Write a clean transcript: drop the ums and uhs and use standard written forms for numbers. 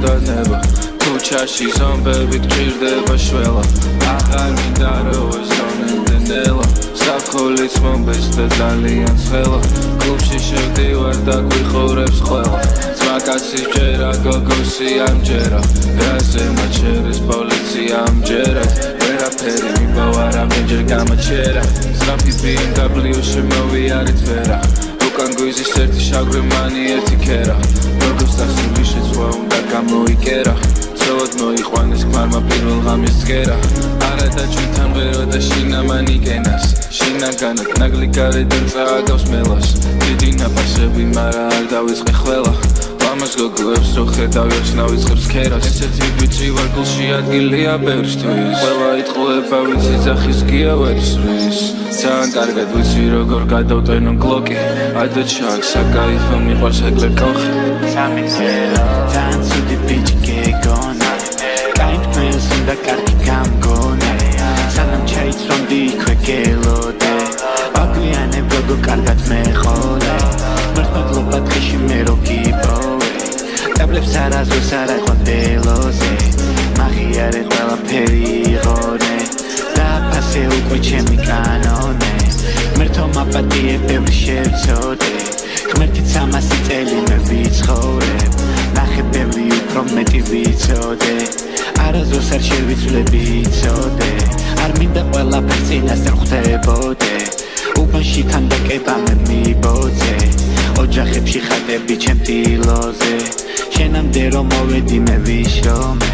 და ნება ქუჩაში ზომბები გჭირდება შველა აღარ მინდა რომ ესონებდე ნელა საფხულიც მომბეს და ძალიან ცხელა კლუბში შევდივარ და გვიხურებს ყველა ძმაკაცი ჯერა გოგოსი ამჯერა რაზე მაჩერეს პოლიცია ამჯერად ვერაფერი მიბავა რამდენჯერ გამოჩერა სწრაფი BMW შემოვიარეთ ვერა უკან გვიზის ერთი შავრემანი ერთი ქერა როგორც დასული შეცვა უნდა გამოიკერა ცოლად მოიყვანეს ქმარმა პირველ ღამეს ცგერა არა და ჩვენთან ღერო და შინამანი გენას შინაგანად ნაგლი გარედან წააგავს მელას დიდი ნაფასები მარა არ დავიწყე ყველა ლამაზ გოგოებს რო ხედავ ერთნავ იწყებს ქერას ესეთი ბიჭი ვარ გულში ადგილია ბევრისთვის ყველა იტყუება ვიცი ძახის გია ვერისვრის ძალიან კარგად ვიცი როგორ გადავტვენო გლოკი ადა ჩაკ საკაიფო მიყვარს ეგლერ კოხი სამიცერო ძალიან ცუდი ბიჭი გეგონა კაით მელს უნდა კარგი გამგონა სანამ ჩაიცვამდი იქვე გელოდე აგვიანებ გოგო კარგად მეყოლე მართლობა დღეში მე რო გიპოვე დაბლებს არაზოს არ აყვან ველოზე მაღიარე ყველაფერი იღონე დაფასე უკვე ჩემი კანონე ღმერთო მაპატიე ბევრი შევწოდე ღმერთით 300 წელი მე ვიცხოვრებ ნახე ბევრი უფრო მეტი ვიცოდე არაზოს არ შევიცვლები იცოდე არ მინდა ყველაფერს წინასწარ ხვდებოდე უბანში ქანდაკება მე მიბოძე ოჯახებში ხატები ჩემ ტილოზე შენამდე რომ მოვედი მე ვიშრომე